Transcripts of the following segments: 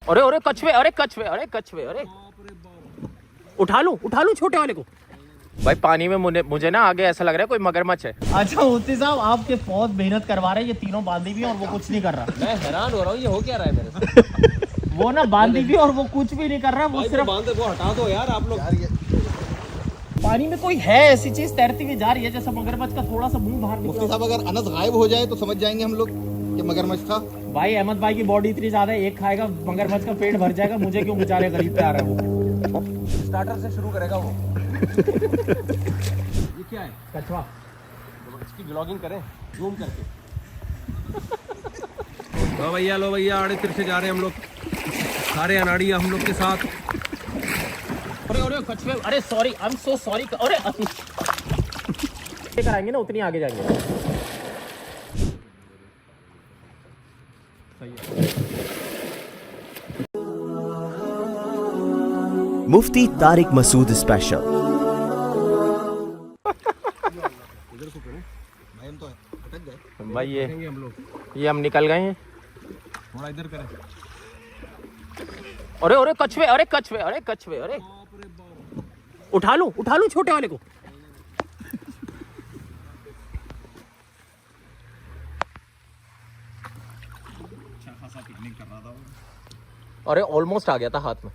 अरे अरे कछुए, अरे कछुए, अरे कछुए, अरे उठा लूं छोटे वाले को। भाई पानी में मुझे ना आगे ऐसा लग रहा है कोई मगरमच्छ है। अच्छा मुफ्ती साहब, आपके बहुत मेहनत करवा रहे हैं, ये तीनों बांधी भी और वो कुछ नहीं कर रहा। मैं हैरान हो रहा हूँ, ये हो क्या रहा है मेरे से। वो ना बांधी भी और वो कुछ भी नहीं कर रहा, वो सिर्फ बांध वो हटा दो यार आप लोग। पानी में कोई है ऐसी चीज तैरती हुई जा रही है, जैसे मगरमच्छ का थोड़ा सा मुंह बाहर मुफ्ती निकला। साहब अगर अनस गायब हो जाए तो समझ जाएंगे हम लोग कि मगरमच्छ था। भाई अहमद भाई की बॉडी इतनी ज्यादा है, एक खाएगा मगरमच्छ का पेट भर जाएगा, मुझे क्यों बेचारे गरीब पे आ रहा है वो। स्टार्टर से शुरू करेगा वो। ये क्या है? कछुआ। इसकी ब्लॉगिंग करें जूम करके। लो भैया आड़े तिरछे जा रहे हैं हम लोग, सारे अनाड़िया हम लोग के साथ। अरे अरे कछुए, अरे sorry, I am so sorry. अरे कराएंगे ना उतनी आगे जाएंगे। मुफ्ती तारिक मसूद स्पेशल। भाई ये हम निकल गए हैं। थोड़ा इधर करें। अरे अरे कछुए, अरे कछुए, अरे कछुए, अरे उठा लूं छोटे वाले को। अरे ऑलमोस्ट आ गया था हाथ में।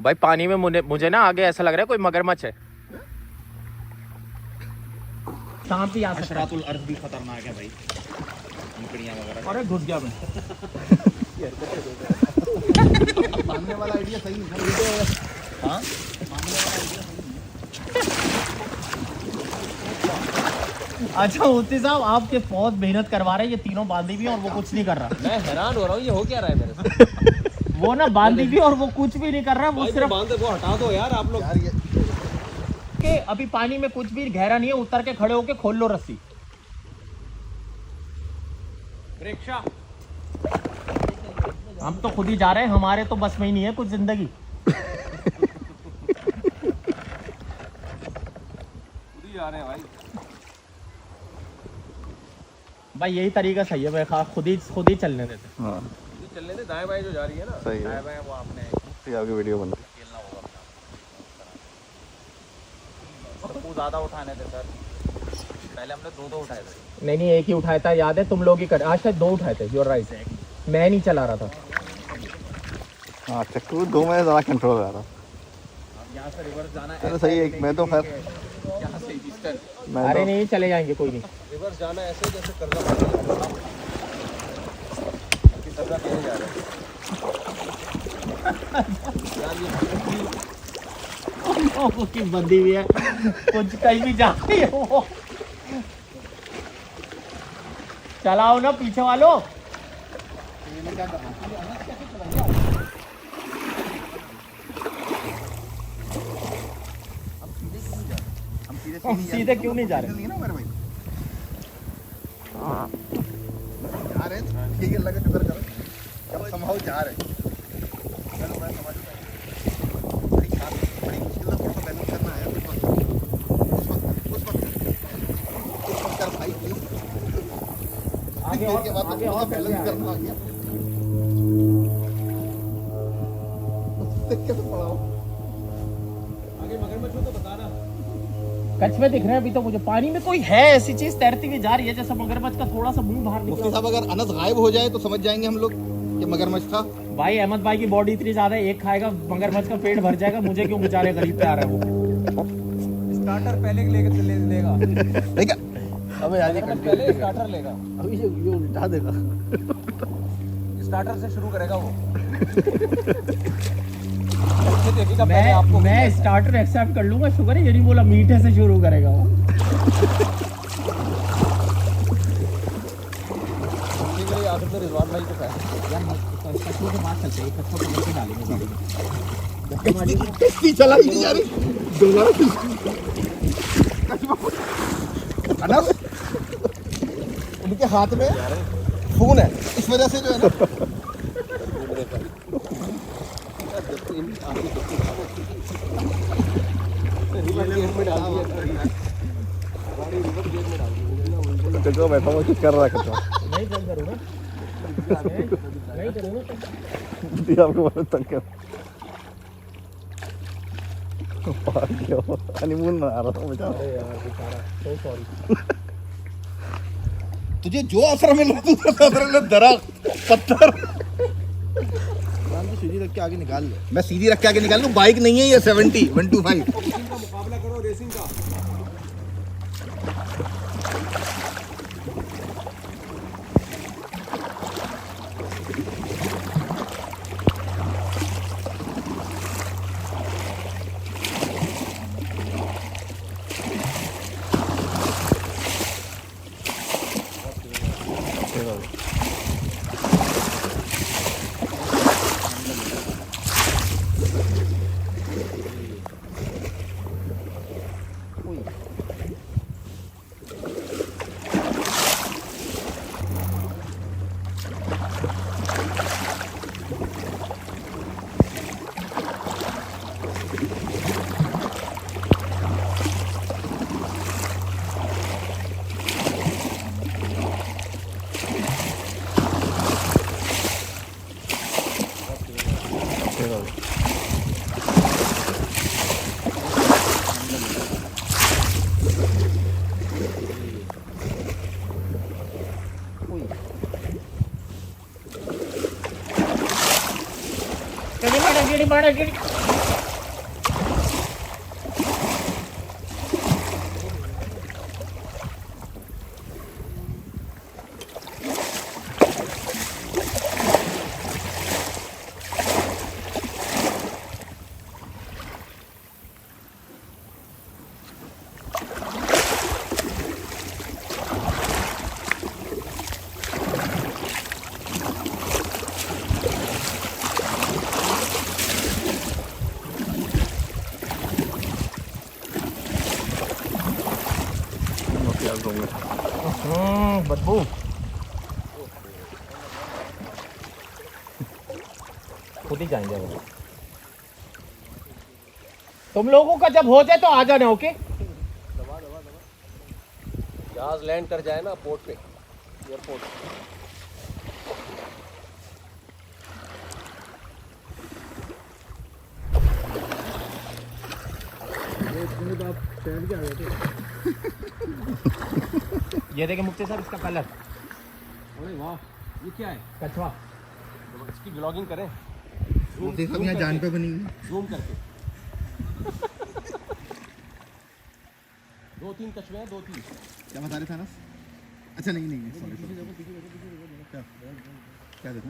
भाई पानी में मुझे ना आगे ऐसा लग रहा है कोई मगरमच्छ है। सांप भी आ सकता है। अशरातुल अर्द भी खतरनाक है भाई, मकड़ियां वगैरह। अरे घुस गया मैं। सामने वाला आइडिया सही है। हाँ अच्छा मुफ्ती साहब, आपके बहुत मेहनत करवा रहे हैं, ये तीनों बांधी भी और वो कुछ नहीं कर रहा। मैं हैरान हो रहा हूँ, ये हो क्या रहा है मेरे से। वो ना बांधी भी और वो कुछ भी नहीं कर रहा, वो सिर्फ बांध वो हटा दो यार आप लोग। के अभी पानी में कुछ भी गहरा नहीं है, उतर के खड़े होके खोल लो रस्सी। रिक्शा हम तो खुद ही जा रहे हैं, हमारे तो बस में ही नहीं है कुछ जिंदगी। आ रहे हैं भाई। भाई यही तरीका सही है, मैं खुद ही चलने देते। हाँ चलने दे, दाएं बाएं जो जा रही है ना, सही है। दाएं बाएं वो आपने फिर आपकी वीडियो बन रही खेलना होगा अपना। सबको ज्यादा उठाने थे सर, पहले हमने दो उठाए थे। नहीं एक ही उठाया था, याद है तुम लोग ही कर, आज तक 2 उठाए थे। योर राइट, मैं नहीं चला रहा था। हाँ चक्कू 2 में ज़्यादा कंट्रोल आ रहा। यहाँ से रिवर्स जाना चलो सही है, मैं तो खैर यहाँ से ईस्टर्न अरे नहीं चले जाएंगे, कोई नहीं। रिवर्स जाना ऐसे जैसे कर्जा नहीं जा रहे। की बंदी हुई है, कुछ कहीं भी जाती है वो। चलाओ ना पीछे वालों। सीधे क्यों नहीं जा रहे? नहीं ना मेरे भाई जा रहे हैं, ठीक है, लगे शुक्र करो जब संभाव जा रहे हैं। चलो मैं समझ गया, बड़ी मुश्किल से थोड़ा सा बैलेंस करना है उस वक्त कर भाई प्लीज। आगे और के बाद आगे थोड़ा और सा बैलेंस करना आ गया। कैसे पढ़ाओ आगे मगरमच्छ हो तो बताना। कछुए दिख रहे हैं अभी तो मुझे। पानी में कोई है ऐसी चीज तैरती हुई जा रही है, जैसे मगरमच्छ का थोड़ा सा मुंह बाहर मुफ्ती निकला। साहब अगर अनस गायब हो जाए तो समझ जाएंगे हम लोग कि मगरमच्छ था। भाई अहमद भाई की बॉडी इतनी ज्यादा है, एक खाएगा मगरमच्छ का पेट भर जाएगा, मुझे क्यों बेचारे गरीब पे आ रहा है वो। स्टार्टर पहले लेगा। ठीक है, अबे यार ये पहले स्टार्टर लेगा, अभी ये उठा देगा। स्टार्टर से शुरू करेगा वो। देखेगा पहले आपको। मैं स्टार्टर एक्सेप्ट कर लूंगा, शुगर है ये नहीं बोला मीठे से शुरू करेगा वो। आखिर में रिजवान भाई को कछुए के पास चलते हैं, कछुआ पकड़ के डालेंगे गाड़ी में। किस्ती चला ही नहीं जा रही दोबारा। अनस उनके हाथ में खून है, इस वजह से जो है ना कचवा बैठा हुआ कुछ कर रहा है कचवा। नहीं बंद करो ना, नहीं करो ना। दीदी आपको बहुत तंग कर हनीमून मना रहा था बेचारा। अरे यार बेचारा, so sorry। तुझे जो असर मिल रहा है दरख्त पत्थर सीधी रख के आगे निकाल ले। मैं सीधी रख के आगे निकाल लूं, बाइक नहीं है ये 70 125। रेसिंग का मुकाबला करो, रेसिंग का। गिड़ी। बदबू। खुद ही जाएंगे वो। तुम लोगों का जब हो जाए तो आ जाना, ओके? जहाज लैंड कर जाए ना पोर्ट पे, एयरपोर्ट। ये देखे मुफ्ती साहब, इसका कलर। अरे वाह, ये क्या है? कछवा। इसकी ब्लॉगिंग करें, मोदी साहब यहाँ जान पे बनी हुई। जूम करके। 2-3 कछुए हैं, 2-3। क्या बता रहे थे ना? अच्छा नहीं नहीं सॉरी। क्या देखो?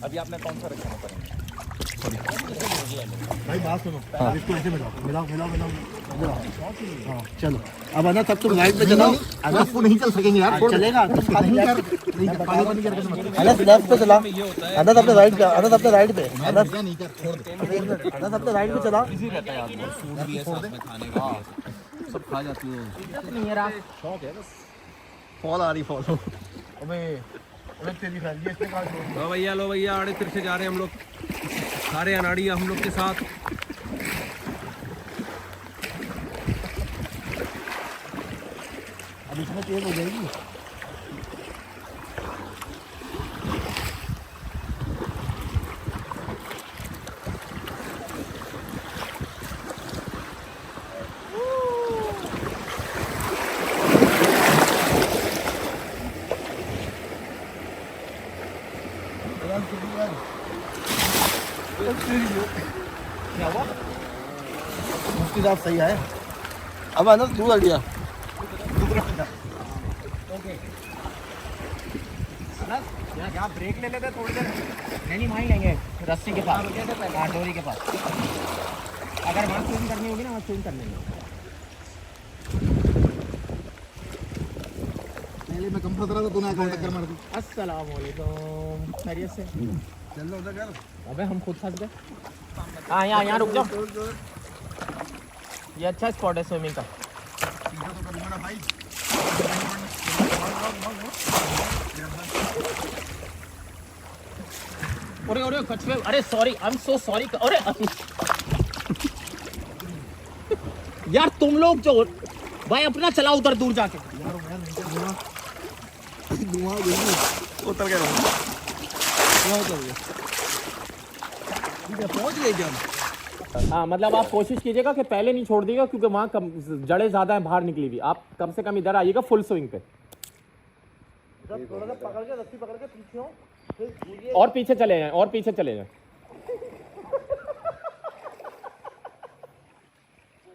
अभी आपने कौन सा रखा है? भाई बात सुनो, इसको ऐसे मिलाओ। हाँ चलो, अब अनस अब तुम राइट पे चलाओ। अनस को नहीं चल सकेंगे यार, चलेगा अनस लेफ्ट पे चला। अनस अपने राइट पे, अनस अपने राइट पे, अनस अपने राइट पे चला। इजी रहता है यार, फूड भी है साथ में खाने का, सब खा जाती है। नहीं है रात। शौक है बस। फॉल आ रही फॉल। अबे तेरी फैमिली इसने कहा लो भैया, आड़े तिरछे जा रहे हैं हम लोग, सारे अनाड़िया हम लोग के साथ। अब इसमें तेज हो जाएगी। क्या हुआ? मुफ्ती साहब सही है। अब अनस दूर हट गया। यहाँ ब्रेक ले लेते थोड़ी देर। नहीं वहीं लेंगे, रस्सी के पास, डोरी के पास। अगर वहाँ स्विम करनी होगी ना, वहाँ स्विम कर लेंगे। पहले मैं कम फंस रहा था, तूने आके टक्कर मार दी। अस्सलाम वालेकुम, खैरियत से? चल लो उधर कर। अबे हम खुद फंस गए। हाँ यहाँ रुक जाओ। ये अच्छा स्पॉट है स्विमिंग का। अरे कछुए, अरे sorry, I am so sorry. अरे यार तुम लोग जो भाई अपना चलाओ उधर दूर जाके। उतर गया पहुंच गए जब। हाँ मतलब आप कोशिश कीजिएगा कि पहले नहीं छोड़ दीजिएगा, क्योंकि वहाँ जड़ें ज्यादा हैं बाहर निकली हुई। आप कम से कम इधर आइएगा फुल स्विंग पे। थोड़ा सा पकड़ के, रस्सी पकड़ के पीछे हो, फिर कूदिए। और पीछे चले जाएं, और पीछे चले जाएं।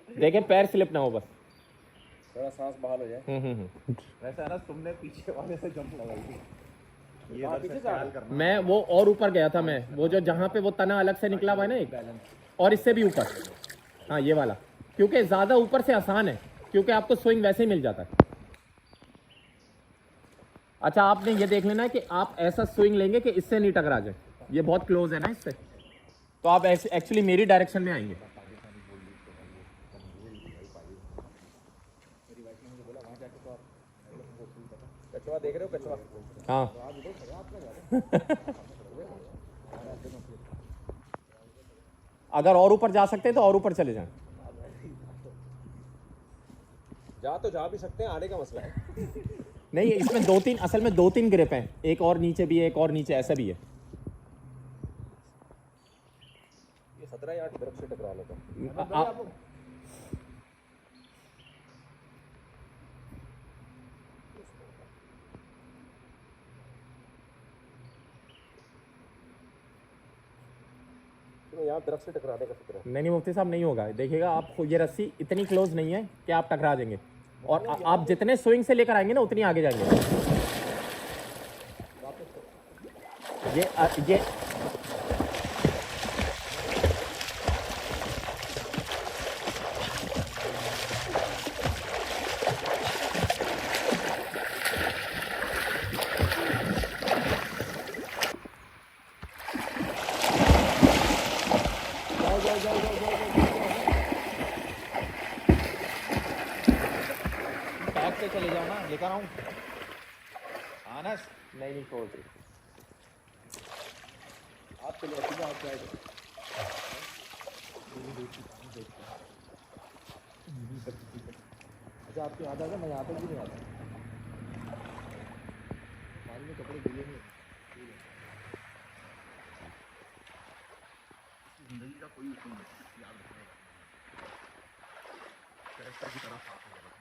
देखें पैर स्लिप ना हो बस। थोड़ा सांस बहाल हो जाए। वैसे है ना, तुमने पीछे वाले से जंप लगाई थी, ये इधर से ख्याल करना। मैं वो और ऊपर गया था, मैं वो जो जहाँ पे वो तना अलग से निकला हुआ है ना एक, और इससे भी ऊपर। हाँ ये वाला, क्योंकि ज्यादा ऊपर से आसान है, क्योंकि आपको स्विंग वैसे ही मिल जाता है। अच्छा आपने ये देख लेना है कि आप ऐसा स्विंग लेंगे कि इससे नहीं टकरा जाए, ये बहुत क्लोज है ना इससे, तो आप एक्चुअली मेरी डायरेक्शन में आएंगे। कछुआ देख रहे हो? कछुआ। हाँ अगर और ऊपर जा सकते हैं तो और ऊपर चले जाएं। जा तो जा भी सकते हैं, आने का मसला है। नहीं इसमें दो तीन, असल में दो तीन ग्रिप हैं, एक और नीचे भी है, एक और नीचे, ऐसा भी है। ये 17 या 8 तरफ से टकरा लेता। यहाँ दरख्त से टकराने का खतरा है। नहीं मुफ्ती साहब नहीं होगा, देखिएगा आप, ये रस्सी इतनी क्लोज नहीं है कि आप टकरा जाएंगे, और आप जितने स्विंग से लेकर आएंगे ना उतनी आगे जाएंगे। ये से चले जाओ ना, लेकर आऊं आनस। नहीं छोड़ दे। आप चलो, सीधा आप जाएगा। अच्छा आपकी याद आ गया, मैं यहाँ तक भी नहीं आता। पानी में कपड़े गिले नहीं। जिंदगी का कोई उसूल नहीं, याद रखना कैरेक्टर की तरह साफ हो जाएगा।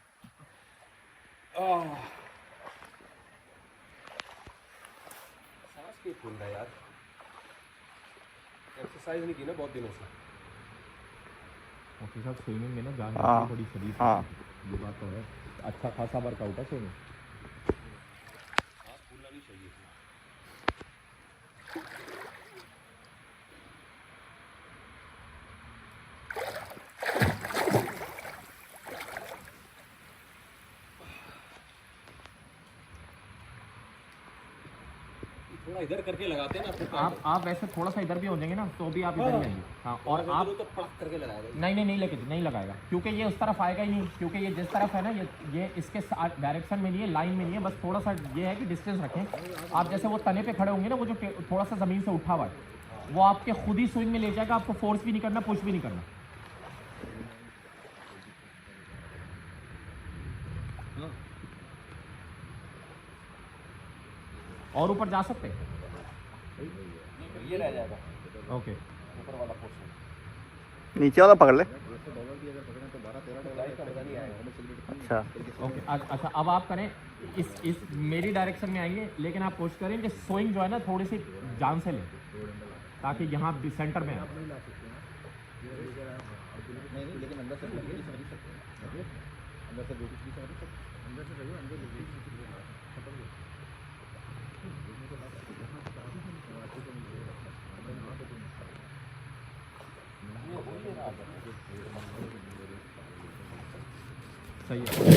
सांस क्यों फूल रहा है यार? एक्सरसाइज नहीं की ना बहुत दिनों से। मुफ्ती साहब स्विमिंग में ना जान बड़ी शरीफ, ये बात तो है, अच्छा खासा वर्कआउट है स्विमिंग। सांस फूलना नहीं चाहिए। थोड़ा इधर करके लगाते हैं ना अपने पैर। आप वैसे थोड़ा सा इधर भी हो जाएंगे ना तो भी आप इधर ही आएंगे। हाँ और आप तो पड़क करके लगाएगा। नहीं लेके नहीं लगाएगा, क्योंकि ये उस तरफ आएगा ही नहीं, क्योंकि ये जिस तरफ है ना, ये इसके डायरेक्शन में नहीं है, लाइन में नहीं है, बस थोड़ा सा ये है कि डिस्टेंस रखें। आप जैसे वो तने पे खड़े होंगे ना, वो जो थोड़ा सा ज़मीन से उठा हुआ है, वो आपके खुद ही स्विंग में ले जाएगा, आपको फोर्स भी नहीं करना, पुश भी नहीं करना। और ऊपर जा सकते हैं, ये रह जाएगा ओके। ऊपर वाला पोर्शन। नीचे वाला पकड़ ले। अच्छा ओके। अच्छा अब आप करें, इस मेरी डायरेक्शन में आएंगे, लेकिन आप कोशिश करें कि स्विंग जो है ना थोड़ी सी जान से लें, ताकि यहाँ सेंटर में आए। लेकिन अंदर से सही है।